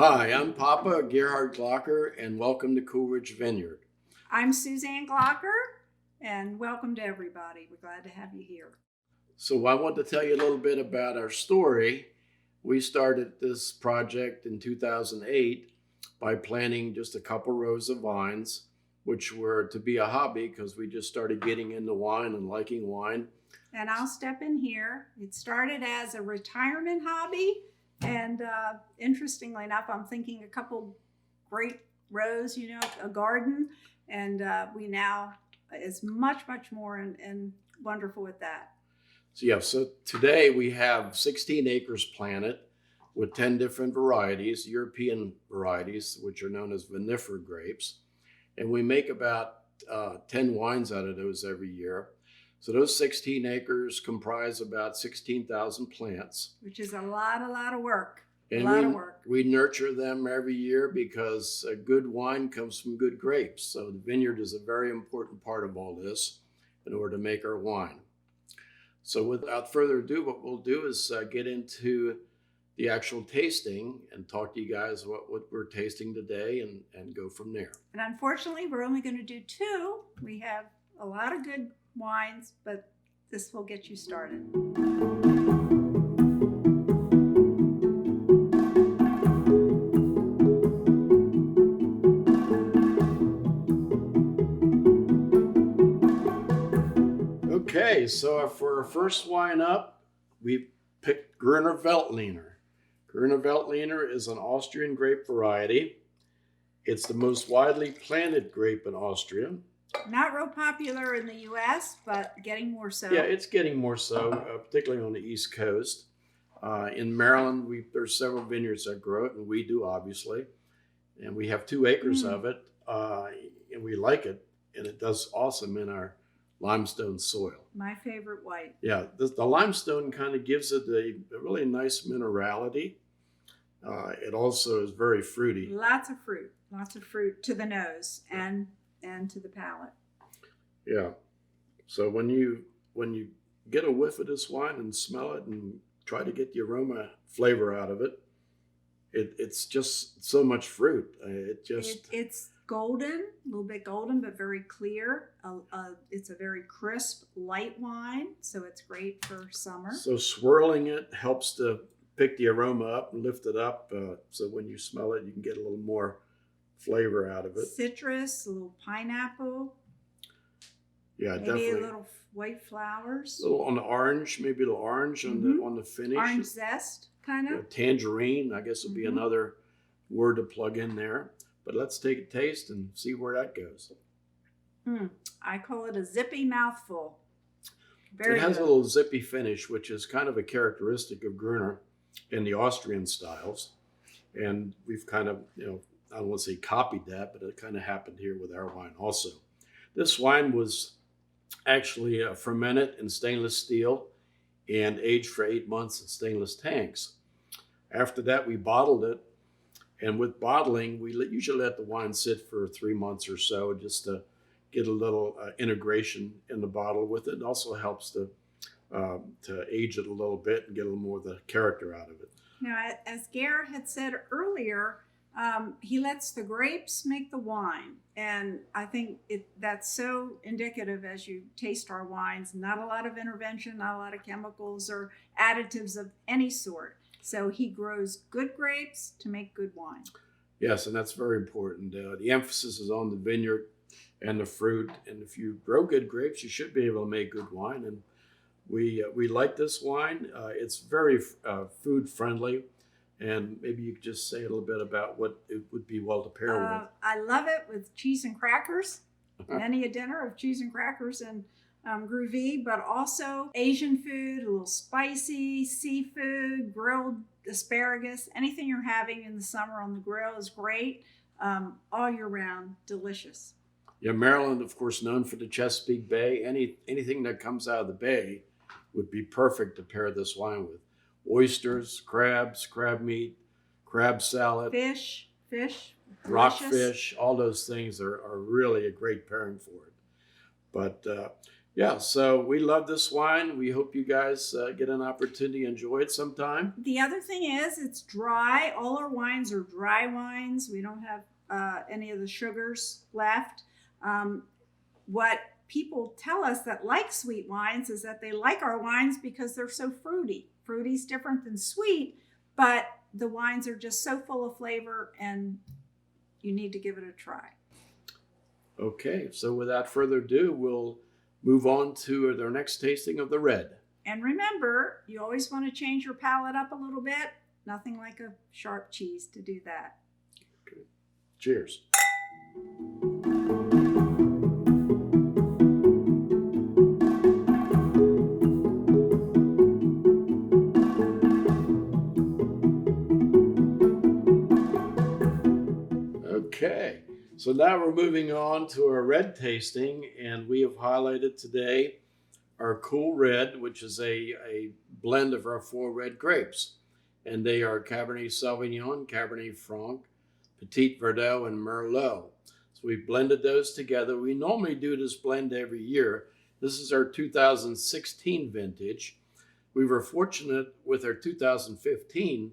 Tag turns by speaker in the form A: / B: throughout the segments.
A: Hi, I'm Papa Gerhard Glocker, and welcome to Coolidge Vineyard.
B: I'm Suzanne Glocker, and welcome to everybody. We're glad to have you here.
A: So, I want to tell you a little bit about our story. We started this project in 2008 by planting just a couple rows of vines, which were to be a hobby because we just started getting into wine and liking wine.
B: And I'll step in here. It started as a retirement hobby, and interestingly enough, I'm thinking a couple great rows, a garden, and we now is much more and wonderful with that.
A: So today we have 16 acres planted with 10 different varieties, European varieties, which are known as vinifera grapes. And we make about 10 wines out of those every year. So those 16 acres comprise about 16,000 plants.
B: Which is a lot of work.
A: And we nurture them every year because a good wine comes from good grapes. So the vineyard is a very important part of all this in order to make our wine. So without further ado, what we'll do is get into the actual tasting and talk to you guys what we're tasting today and go from there.
B: And unfortunately, we're only going to do two. We have a lot of good wines, but this will get you started.
A: Okay, so for our first wine up, we picked Grüner Veltliner. Grüner Veltliner is an Austrian grape variety. It's the most widely planted grape in Austria.
B: Not real popular in the U.S., but getting more so.
A: Yeah, it's getting more so, particularly on the East Coast. In Maryland, there's several vineyards that grow it, and we do, obviously. And we have 2 acres of it, and we like it, and it does awesome in our limestone soil.
B: My favorite white.
A: Yeah, the limestone kind of gives it a really nice minerality. It also is very fruity.
B: Lots of fruit to the nose and to the palate.
A: Yeah. So when you get a whiff of this wine and smell it and try to get the aroma flavor out of it, it's just so much fruit.
B: It's golden, a little bit golden, but very clear. It's a very crisp, light wine, so it's great for summer.
A: So swirling it helps to pick the aroma up and lift it up, so when you smell it, you can get a little more flavor out of it.
B: Citrus, a little pineapple.
A: Yeah,
B: maybe
A: definitely.
B: A little white flowers.
A: A little on the orange, maybe a little orange on the finish.
B: Orange zest, kind of.
A: Yeah, tangerine, I guess would be another word to plug in there. But let's take a taste and see where that goes.
B: I call it a zippy mouthful.
A: It has a little zippy finish, which is kind of a characteristic of Grüner in the Austrian styles. And we've kind of, I don't want to say copied that, but it kind of happened here with our wine also. This wine was actually fermented in stainless steel and aged for 8 months in stainless tanks. After that, we bottled it. And with bottling, we usually let the wine sit for 3 months or so just to get a little integration in the bottle with it. It also helps to age it a little bit and get a little more of the character out of it.
B: Now, as Gare had said earlier, he lets the grapes make the wine. And I think that's so indicative as you taste our wines. Not a lot of intervention, not a lot of chemicals or additives of any sort. So he grows good grapes to make good wine.
A: Yes, and that's very important. The emphasis is on the vineyard and the fruit. And if you grow good grapes, you should be able to make good wine. And we like this wine. It's very food friendly. And maybe you could just say a little bit about what it would be well to pair with.
B: I love it with cheese and crackers. Many a dinner of cheese and crackers and groovy, but also Asian food, a little spicy, seafood, grilled asparagus. Anything you're having in the summer on the grill is great. All year round, delicious.
A: Yeah, Maryland, of course, known for the Chesapeake Bay. Anything that comes out of the bay would be perfect to pair this wine with. Oysters, crabs, crab meat, crab salad,
B: fish,
A: rockfish, all those things are really a great pairing for it. But Yeah, so we love this wine. We hope you guys get an opportunity to enjoy it sometime.
B: The other thing is it's dry. All our wines are dry wines. We don't have any of the sugars left. What people tell us that like sweet wines is that they like our wines because they're so fruity. Fruity's different than sweet, but the wines are just so full of flavor, and you need to give it a try.
A: Okay, so without further ado, we'll move on to our next tasting of the red.
B: And remember, you always want to change your palate up a little bit. Nothing like a sharp cheese to do that.
A: Okay. Cheers. Okay, so now we're moving on to our red tasting, and we have highlighted today our Cool Red, which is a blend of our 4 red grapes. And they are Cabernet Sauvignon, Cabernet Franc, Petit Verdot, and Merlot. So we blended those together. We normally do this blend every year. This is our 2016 vintage. We were fortunate with our 2015.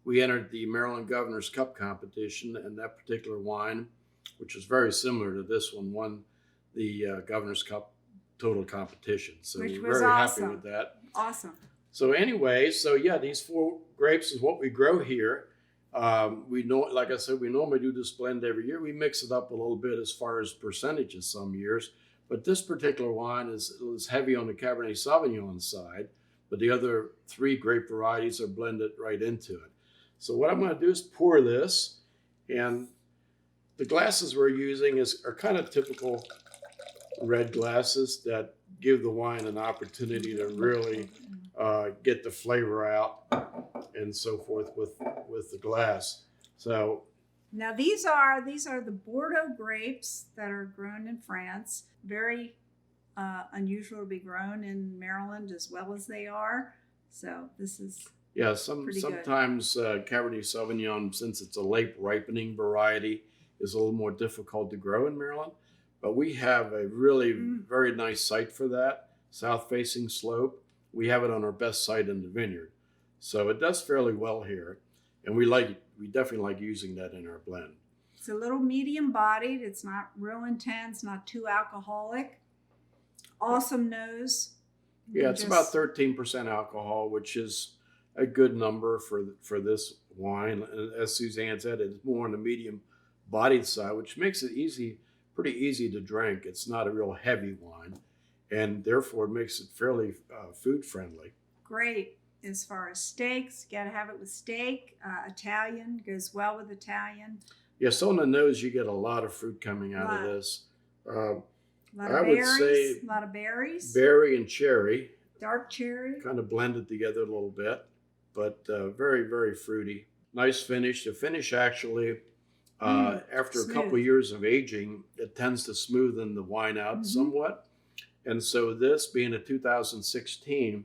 A: We entered the Maryland Governor's Cup competition, and that particular wine, which is very similar to this one, won the Governor's Cup total competition. So
B: Which
A: we're
B: was
A: very
B: awesome.
A: happy with that.
B: Awesome.
A: So anyway, these 4 grapes is what we grow here. We know, like I said, we normally do this blend every year. We mix it up a little bit as far as percentages some years, but this particular wine is heavy on the Cabernet Sauvignon side, but the other 3 grape varieties are blended right into it. So what I'm going to do is pour this, and the glasses we're using are kind of typical red glasses that give the wine an opportunity to really get the flavor out and so forth with the glass. So
B: now these are the Bordeaux grapes that are grown in France. Very unusual to be grown in Maryland as well as they are. So this is
A: sometimes Cabernet Sauvignon, since it's a late ripening variety, is a little more difficult to grow in Maryland. But we have a really very nice site for that, south-facing slope. We have it on our best site in the vineyard. So it does fairly well here. And we definitely like using that in our blend.
B: It's a little medium bodied. It's not real intense, not too alcoholic. Awesome nose.
A: Yeah, it's about 13% alcohol, which is a good number for this wine. As Suzanne said, it's more on the medium bodied side, which makes it pretty easy to drink. It's not a real heavy wine, and therefore it makes it fairly food friendly.
B: Great as far as steaks. You got to have it with steak. Italian goes well with Italian.
A: Yeah, so on the nose you get a lot of fruit coming out of this.
B: A lot of berries.
A: Berry and cherry.
B: Dark cherry.
A: Kind of blended together a little bit, but very, very fruity. Nice finish. The finish actually, after a couple of years of aging, it tends to smoothen the wine out somewhat. And so this being a 2016,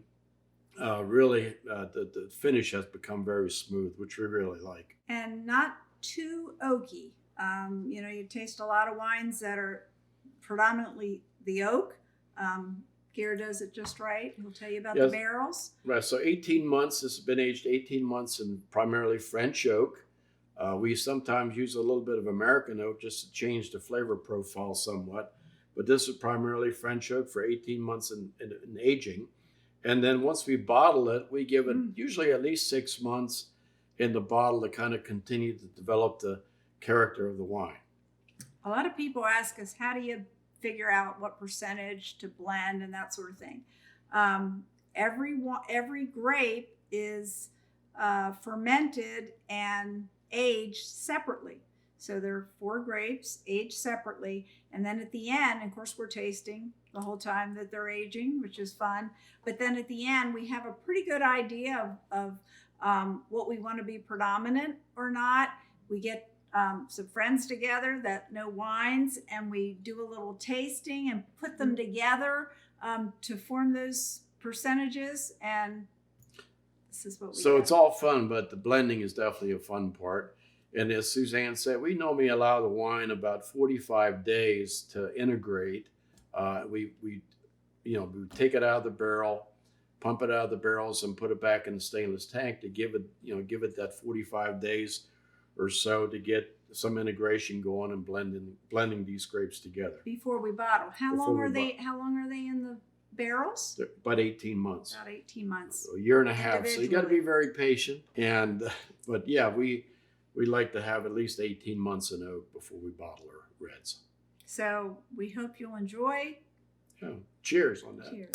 A: really the finish has become very smooth, which we really like.
B: And not too oaky. You taste a lot of wines that are predominantly the oak. Gare does it just right. He'll tell you about the barrels.
A: Right, so 18 months. This has been aged 18 months in primarily French oak. We sometimes use a little bit of American oak just to change the flavor profile somewhat. But this is primarily French oak for 18 months in aging. And then once we bottle it, we give it usually at least 6 months in the bottle to kind of continue to develop the character of the wine.
B: A lot of people ask us, how do you figure out what percentage to blend and that sort of thing? Every grape is fermented and aged separately. So there are 4 grapes aged separately. And then at the end, of course, we're tasting the whole time that they're aging, which is fun. But then at the end, we have a pretty good idea of what we want to be predominant or not. We get some friends together that know wines, and we do a little tasting and put them together to form those percentages. And this is what we
A: So
B: get.
A: it's all fun, but the blending is definitely a fun part. And as Suzanne said, we normally allow the wine about 45 days to integrate. We we would take it out of the barrel, pump it out of the barrels, and put it back in the stainless tank to give it that 45 days or so to get some integration going and blending these grapes together
B: before we bottle. How long are they in the barrels?
A: They're about 18 months.
B: About 18 months.
A: So a year and a half. So you got to be very patient. But yeah, we like to have at least 18 months in oak before we bottle our reds.
B: So we hope you'll enjoy.
A: Oh, cheers on that.
B: Cheers.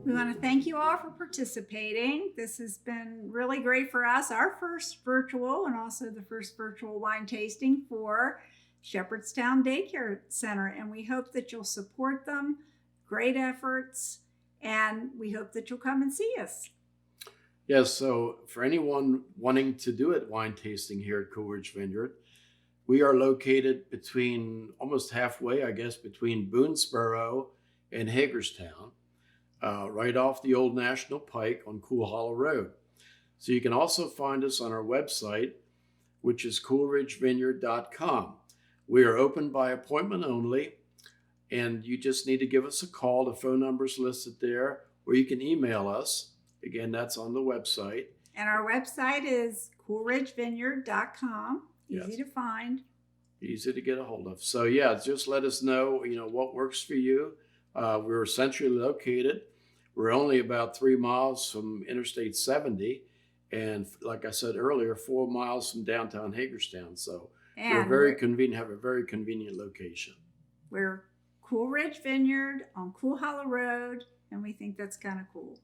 B: We want to thank you all for participating. This has been really great for us. Our first virtual and also the first virtual wine tasting for Shepherdstown Daycare Center. And we hope that you'll support them. Great efforts. And we hope that you'll come and see us.
A: Yes, so for anyone wanting to do it wine tasting here at Coolidge Vineyard, we are located almost halfway, I guess, between Boonesboro and Hagerstown, right off the old National Pike on Cool Hollow Road. So you can also find us on our website, which is coolridgevineyard.com. We are open by appointment only, and you just need to give us a call. The phone number is listed there, or you can email us. Again, that's on the website.
B: And our website is coolridgevineyard.com. Easy
A: Yes.
B: to find.
A: Easy to get a hold of. So yeah, just let us know, what works for you. We're centrally located. We're only about 3 miles from Interstate 70. And like I said earlier, 4 miles from downtown Hagerstown. So we're very convenient, have a very convenient location.
B: We're Coolridge Vineyard on Cool Hollow Road, and we think that's kind of cool.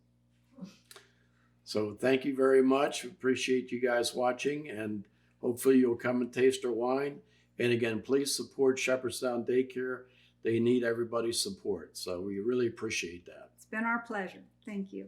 A: So thank you very much. Appreciate you guys watching, and hopefully you'll come and taste our wine. And again, please support Shepherdstown Daycare. They need everybody's support. So we really appreciate that.
B: It's been our pleasure. Thank you.